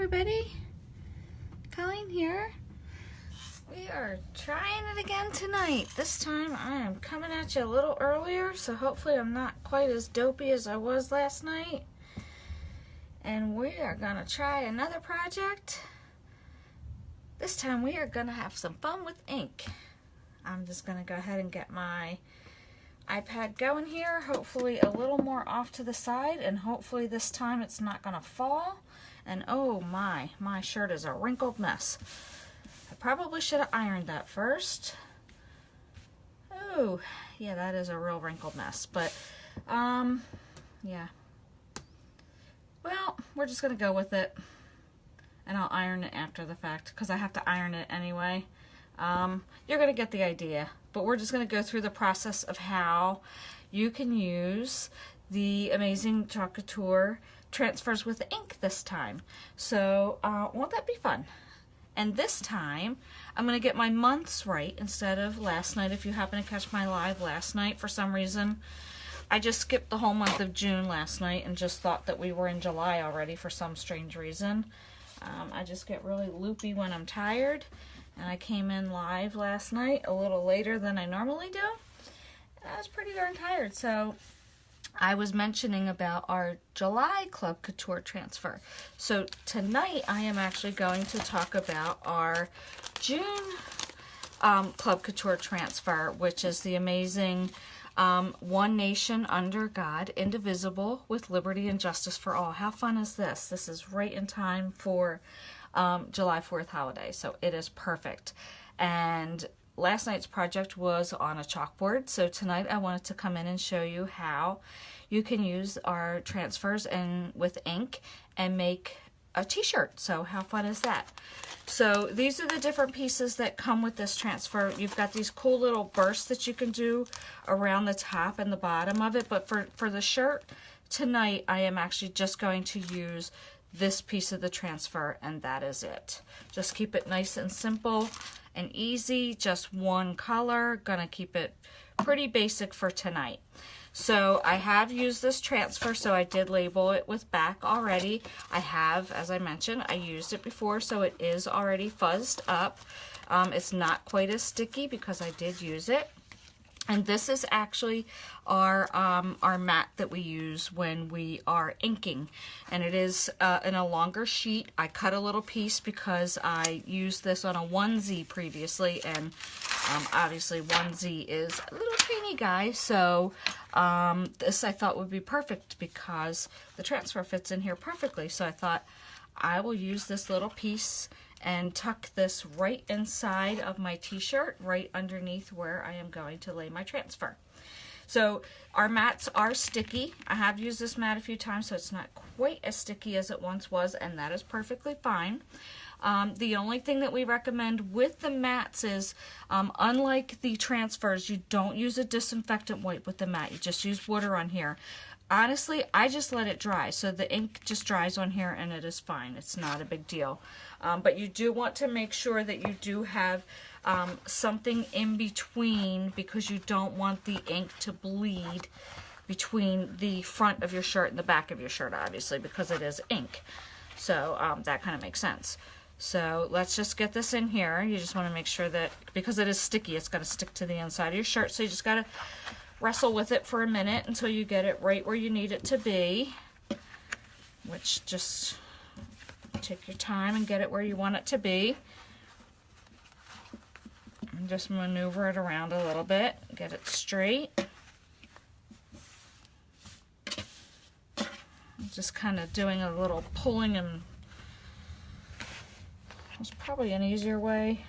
everybody, Colleen here. We are trying it again tonight. This time I am coming at you a little earlier, so hopefully I'm not quite as dopey as I was last night. And we are going to try another project. This time we are going to have some fun with ink. I'm just going to go ahead and get my iPad going here, hopefully a little more off to the side, and hopefully this time it's not going to fall. And oh my shirt is a wrinkled mess. I probably should have ironed that first. Oh, yeah, that is a real wrinkled mess, but yeah. Well, we're just going to go with it, and I'll iron it after the fact because I have to iron it anyway. You're going to get the idea, but we're just going to go through the process of how you can use the amazing Couture transfers with ink this time. So won't that be fun? And this time I'm going to get my months right instead of last night. If you happen to catch my live last night, for some reason I just skipped the whole month of June last night and just thought that we were in July already for some strange reason. I just get really loopy when I'm tired, and I came in live last night a little later than I normally do, and I was pretty darn tired. So I was mentioning about our July Club Couture transfer. So tonight I am actually going to talk about our June Club Couture transfer, which is the amazing One Nation Under God, Indivisible, with Liberty and Justice for All. How fun is this? This is right in time for July 4th holiday, so it is perfect. And last night's project was on a chalkboard, so tonight I wanted to come in and show you how you can use our transfers and with ink and make a t-shirt. So how fun is that? So these are the different pieces that come with this transfer. You've got these cool little bursts that you can do around the top and the bottom of it, but for the shirt tonight I am actually just going to use this piece of the transfer, and that is it. Just keep it nice and simple and easy, just one color. Gonna keep it pretty basic for tonight. So I have used this transfer, so I did label it with back already. I have, as I mentioned, I used it before, so it is already fuzzed up. It's not quite as sticky because I did use it. And this is actually our mat that we use when we are inking, and it is in a longer sheet. I cut a little piece because I used this on a onesie previously, and obviously onesie is a little teeny guy, so this I thought would be perfect because the transfer fits in here perfectly. So I thought I will use this little piece and tuck this right inside of my t-shirt, right underneath where I am going to lay my transfer. So our mats are sticky. I have used this mat a few times, so it's not quite as sticky as it once was, and that is perfectly fine. The only thing that we recommend with the mats is, unlike the transfers, you don't use a disinfectant wipe with the mat. You just use water on here. Honestly, I just let it dry, so the ink just dries on here and it is fine. It's not a big deal. But you do want to make sure that you do have something in between, because you don't want the ink to bleed between the front of your shirt and the back of your shirt, obviously, because it is ink. So that kind of makes sense. So let's just get this in here. You just want to make sure that, because it is sticky, it's going to stick to the inside of your shirt, so you just got to wrestle with it for a minute until you get it right where you need it to be, which just take your time and get it where you want it to be. And just maneuver it around a little bit, get it straight. Just kind of doing a little pulling, and there's probably an easier way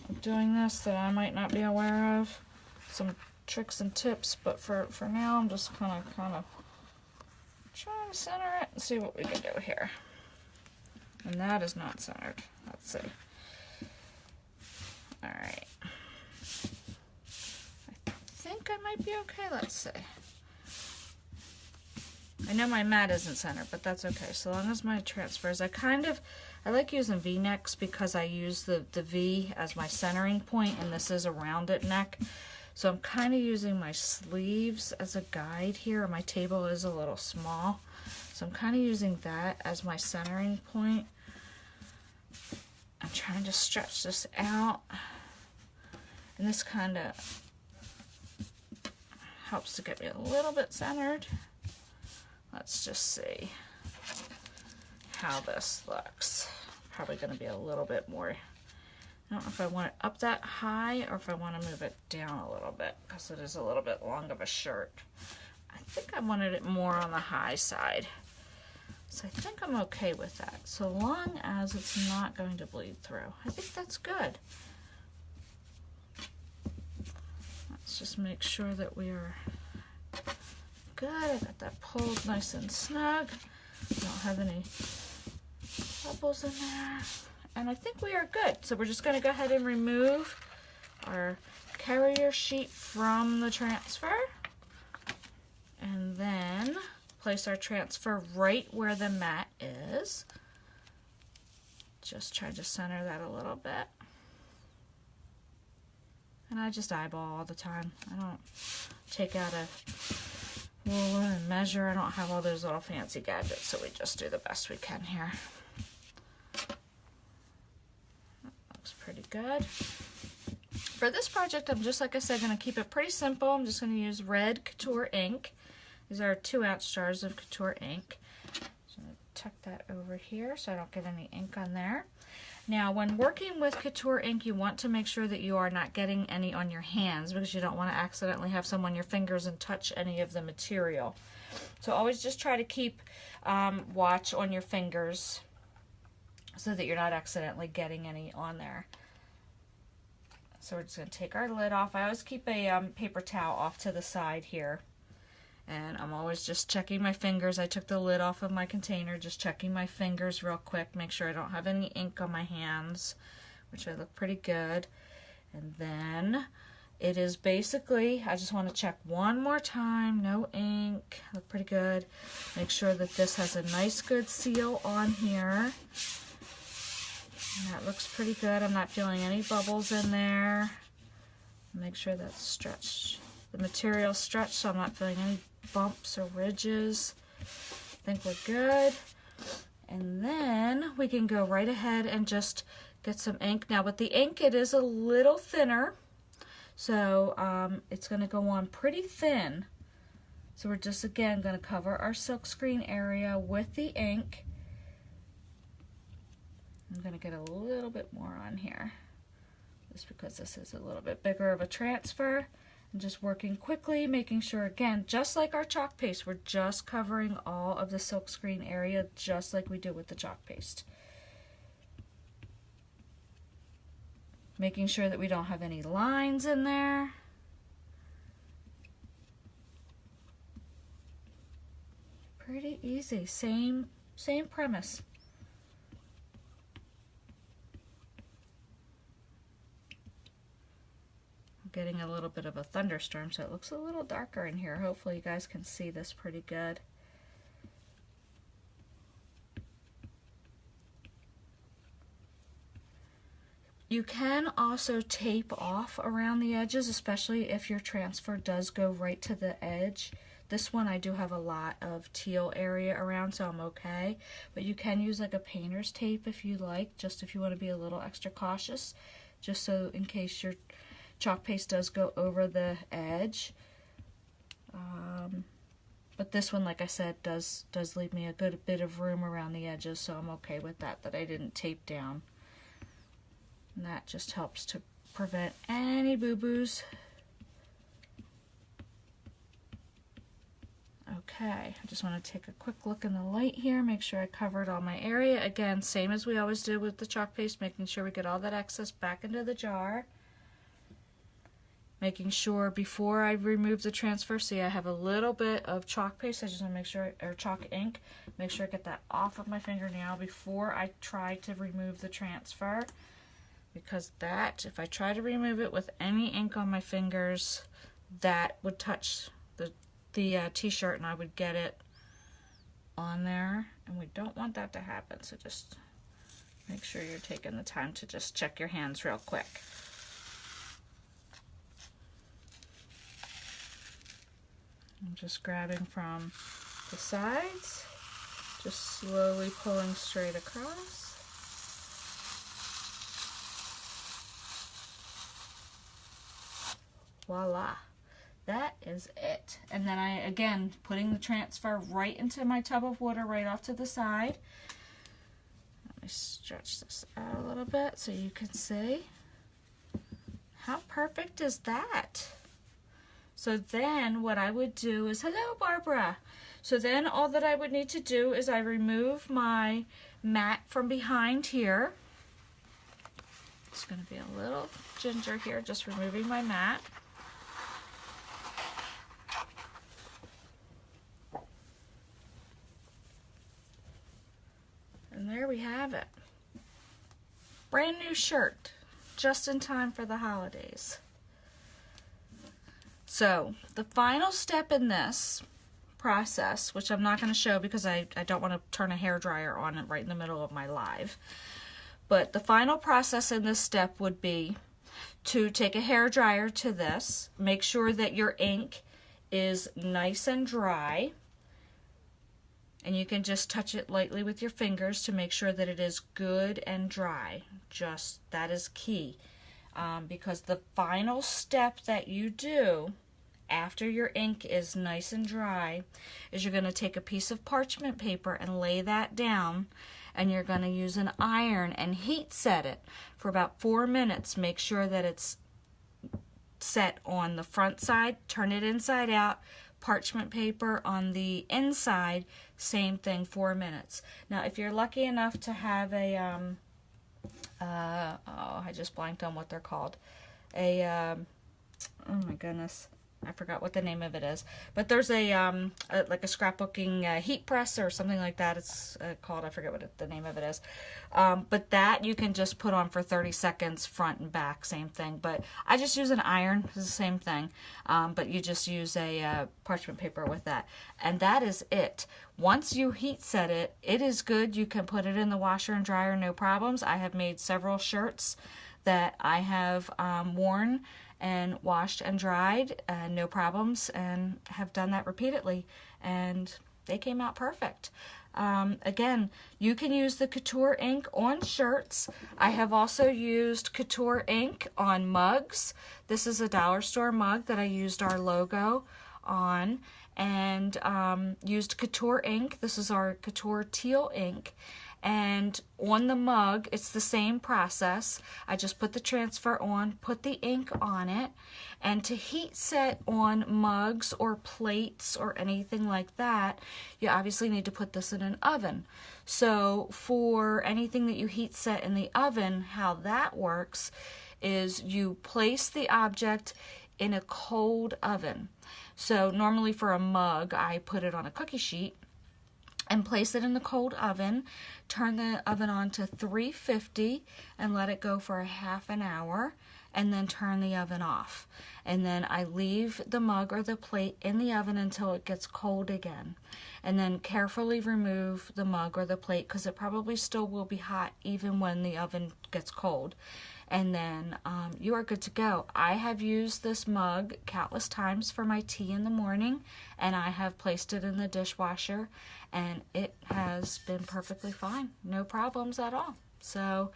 of doing this that I might not be aware of. Some tricks and tips, but for now I'm just kind of trying to center it and see what we can do here. And that is not centered. Let's see. Alright. I think I might be okay. Let's see. I know my mat isn't centered, but that's okay. So long as my transfers, I like using V-necks because I use the V as my centering point, and this is a rounded neck. So I'm kind of using my sleeves as a guide here. My table is a little small, So I'm kind of using that as my centering point. I'm trying to stretch this out. And this kind of helps to get me a little bit centered. Let's just see how this looks. Probably going to be a little bit more. I don't know if I want it up that high or if I want to move it down a little bit because it is a little bit long of a shirt. I think I wanted it more on the high side. So I think I'm okay with that, so long as it's not going to bleed through. I think that's good. Let's just make sure that we are good. I got that pulled nice and snug. Don't have any bubbles in there. And I think we are good. So we're just going to go ahead and remove our carrier sheet from the transfer. And then place our transfer right where the mat is. Just try to center that a little bit. And I just eyeball all the time. I don't take out a ruler and measure. I don't have all those little fancy gadgets, so we just do the best we can here. That looks pretty good. For this project, I'm just, like I said, going to keep it pretty simple. I'm just going to use red Couture ink. These are 2-ounce jars of Couture ink. So I'm going to tuck that over here so I don't get any ink on there. Now, when working with Couture ink, you want to make sure that you are not getting any on your hands because you don't want to accidentally have some on your fingers and touch any of the material. So always just try to keep watch on your fingers so that you're not accidentally getting any on there. So we're just going to take our lid off. I always keep a paper towel off to the side here. And I'm always just checking my fingers. I took the lid off of my container, just checking my fingers real quick, make sure I don't have any ink on my hands, which I look pretty good. And then it is basically, I just want to check one more time, no ink, look pretty good. Make sure that this has a nice good seal on here. And that looks pretty good. I'm not feeling any bubbles in there. Make sure that's stretched. The material's stretched so I'm not feeling any bumps or ridges. I think we're good. And then we can go right ahead and just get some ink. Now with the ink, it is a little thinner. So it's going to go on pretty thin. So we're just, again, going to cover our silkscreen area with the ink. I'm going to get a little bit more on here, just because this is a little bit bigger of a transfer. And just working quickly, making sure, again, just like our chalk paste, we're just covering all of the silkscreen area, just like we do with the chalk paste. Making sure that we don't have any lines in there. Pretty easy, same premise. Getting a little bit of a thunderstorm, so it looks a little darker in here. Hopefully you guys can see this pretty good. You can also tape off around the edges, especially if your transfer does go right to the edge. This one I do have a lot of teal area around, so I'm okay. But you can use like a painter's tape if you like, just if you want to be a little extra cautious, just so in case your chalk paste does go over the edge. But this one, like I said, does leave me a good bit of room around the edges, so I'm okay with that I didn't tape down. And that just helps to prevent any boo-boos. Okay, I just want to take a quick look in the light here, make sure I covered all my area. Again, same as we always do with the chalk paste, making sure we get all that excess back into the jar. Making sure before I remove the transfer, see I have a little bit of chalk paste, I just want to make sure, or chalk ink, make sure I get that off of my fingernail before I try to remove the transfer. Because that, if I try to remove it with any ink on my fingers, that would touch the t-shirt and I would get it on there. And we don't want that to happen, so just make sure you're taking the time to just check your hands real quick. I'm just grabbing from the sides. Just slowly pulling straight across. Voila. That is it. And then I, again, putting the transfer right into my tub of water right off to the side. Let me stretch this out a little bit so you can see. How perfect is that? So then what I would do is, hello Barbara. So then all that I would need to do is I remove my mat from behind here. It's going to be a little ginger here, just removing my mat. And there we have it. Brand new shirt, just in time for the holidays. So the final step in this process, which I'm not going to show because I don't want to turn a hairdryer on it right in the middle of my live, but the final process in this step would be to take a hairdryer to this, make sure that your ink is nice and dry, and you can just touch it lightly with your fingers to make sure that it is good and dry. Just that is key, because the final step that you do after your ink is nice and dry is you're going to take a piece of parchment paper and lay that down, and you're going to use an iron and heat set it for about 4 minutes. Make sure that it's set on the front side, turn it inside out, parchment paper on the inside, same thing, 4 minutes. Now if you're lucky enough to have a I just blanked on what they're called, oh my goodness, I forgot what the name of it is, but there's like a scrapbooking heat press or something like that. It's called, I forget what the name of it is. But that you can just put on for 30 seconds, front and back, same thing. But I just use an iron, it's the same thing. But you just use a parchment paper with that. And that is it. Once you heat set it, it is good. You can put it in the washer and dryer, no problems. I have made several shirts that I have worn and washed and dried, no problems, and have done that repeatedly, and they came out perfect. Again, you can use the Couture ink on shirts. I have also used Couture ink on mugs. This is a dollar store mug that I used our logo on, and used Couture ink. This is our Couture teal ink. And on the mug, it's the same process. I just put the transfer on, put the ink on it, and to heat set on mugs or plates or anything like that, you obviously need to put this in an oven. So for anything that you heat set in the oven, how that works is you place the object in a cold oven. So normally for a mug, I put it on a cookie sheet and place it in the cold oven, turn the oven on to 350 and let it go for a half an hour, and then turn the oven off. And then I leave the mug or the plate in the oven until it gets cold again. And then carefully remove the mug or the plate because it probably still will be hot even when the oven gets cold. And then you are good to go. I have used this mug countless times for my tea in the morning, and I have placed it in the dishwasher, and it has been perfectly fine. No problems at all. So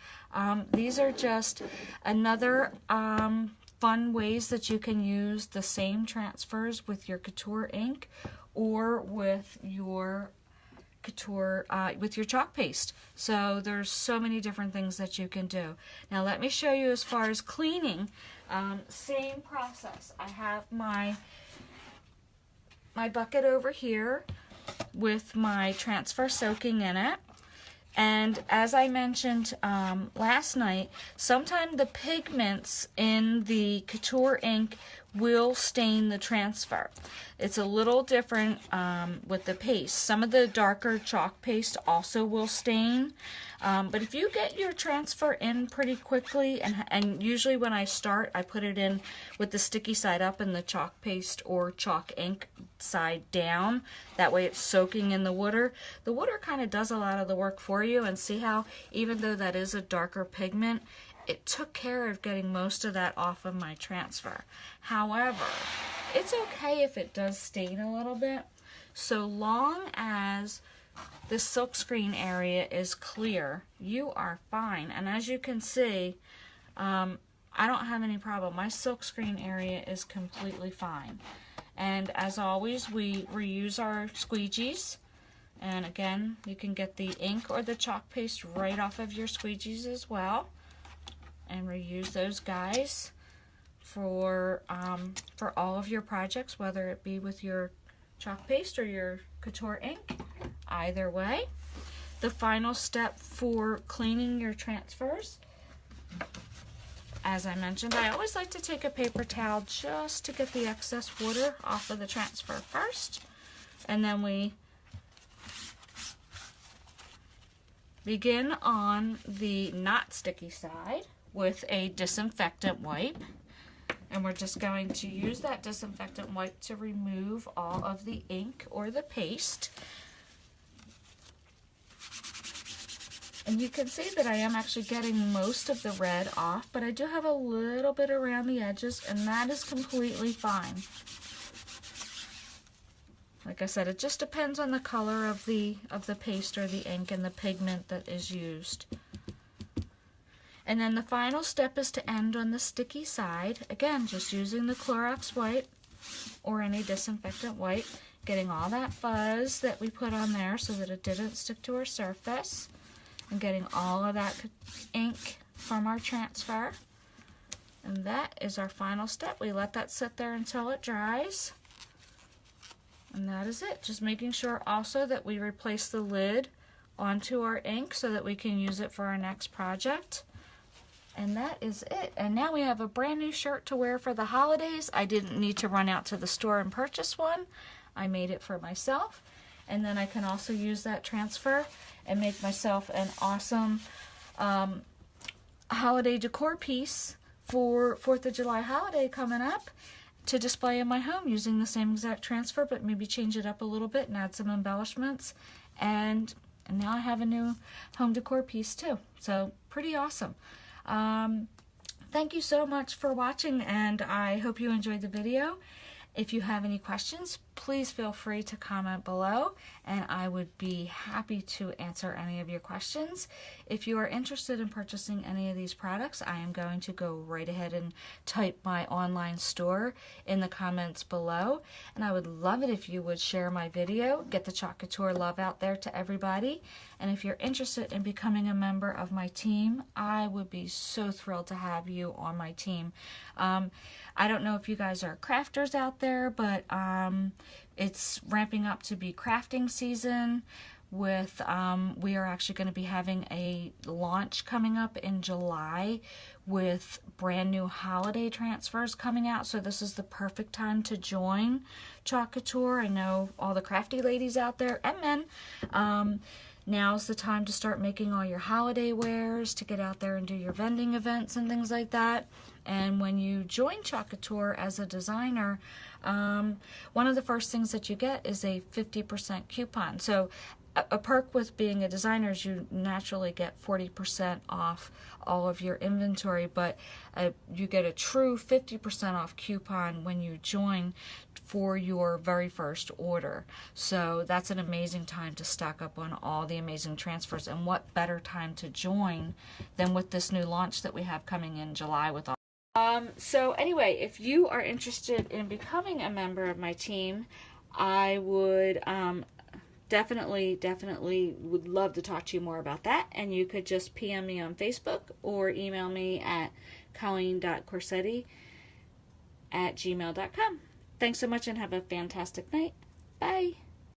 these are just another fun ways that you can use the same transfers with your Couture ink or with your Couture with your chalk paste. So there's so many different things that you can do. Now let me show you as far as cleaning. Same process. I have my bucket over here with my transfer soaking in it. And as I mentioned last night, sometimes the pigments in the Couture ink will stain the transfer. It's a little different with the paste. Some of the darker chalk paste also will stain. But if you get your transfer in pretty quickly, and usually when I start, I put it in with the sticky side up and the chalk paste or chalk ink side down. That way it's soaking in the water. The water kind of does a lot of the work for you, and see how even though that is a darker pigment, it took care of getting most of that off of my transfer. However, it's okay if it does stain a little bit, so long as this silkscreen area is clear, you are fine. And as you can see, I don't have any problem. My silkscreen area is completely fine. And as always, we reuse our squeegees. And again, you can get the ink or the chalk paste right off of your squeegees as well. And reuse those guys for all of your projects, whether it be with your chalk paste or your Couture ink. Either way. The final step for cleaning your transfers, as I mentioned, I always like to take a paper towel just to get the excess water off of the transfer first. And then we begin on the not sticky side with a disinfectant wipe. And we're just going to use that disinfectant wipe to remove all of the ink or the paste. And you can see that I am actually getting most of the red off, but I do have a little bit around the edges, and that is completely fine. Like I said, it just depends on the color of the paste or the ink and the pigment that is used. And then the final step is to end on the sticky side. Again, just using the Clorox wipe or any disinfectant wipe, getting all that fuzz that we put on there so that it didn't stick to our surface, and getting all of that ink from our transfer. And that is our final step. We let that sit there until it dries. And that is it. Just making sure also that we replace the lid onto our ink so that we can use it for our next project. And that is it. And now we have a brand new shirt to wear for the holidays. I didn't need to run out to the store and purchase one. I made it for myself. And then I can also use that transfer and make myself an awesome holiday decor piece for 4th of July holiday coming up to display in my home using the same exact transfer, but maybe change it up a little bit and add some embellishments. And now I have a new home decor piece too. So pretty awesome. Thank you so much for watching, and I hope you enjoyed the video. If you have any questions, please feel free to comment below, and I would be happy to answer any of your questions. If you are interested in purchasing any of these products, I am going to go right ahead and type my online store in the comments below, and I would love it if you would share my video, get the Chalk Couture love out there to everybody. And if you're interested in becoming a member of my team, I would be so thrilled to have you on my team. I don't know if you guys are crafters out there, but it's ramping up to be crafting season. With we are actually going to be having a launch coming up in July with brand new holiday transfers coming out. So this is the perfect time to join Chalk Couture. I know all the crafty ladies out there and men. Now's the time to start making all your holiday wares, to get out there and do your vending events and things like that. And when you join Chalk Couture as a designer, one of the first things that you get is a 50% coupon. So a perk with being a designer is you naturally get 40% off all of your inventory, but you get a true 50% off coupon when you join for your very first order. So that's an amazing time to stock up on all the amazing transfers, and what better time to join than with this new launch that we have coming in July with all. So anyway, if you are interested in becoming a member of my team, I would definitely would love to talk to you more about that. And you could just PM me on Facebook or email me at colleen.corsetti@gmail.com. Thanks so much and have a fantastic night. Bye.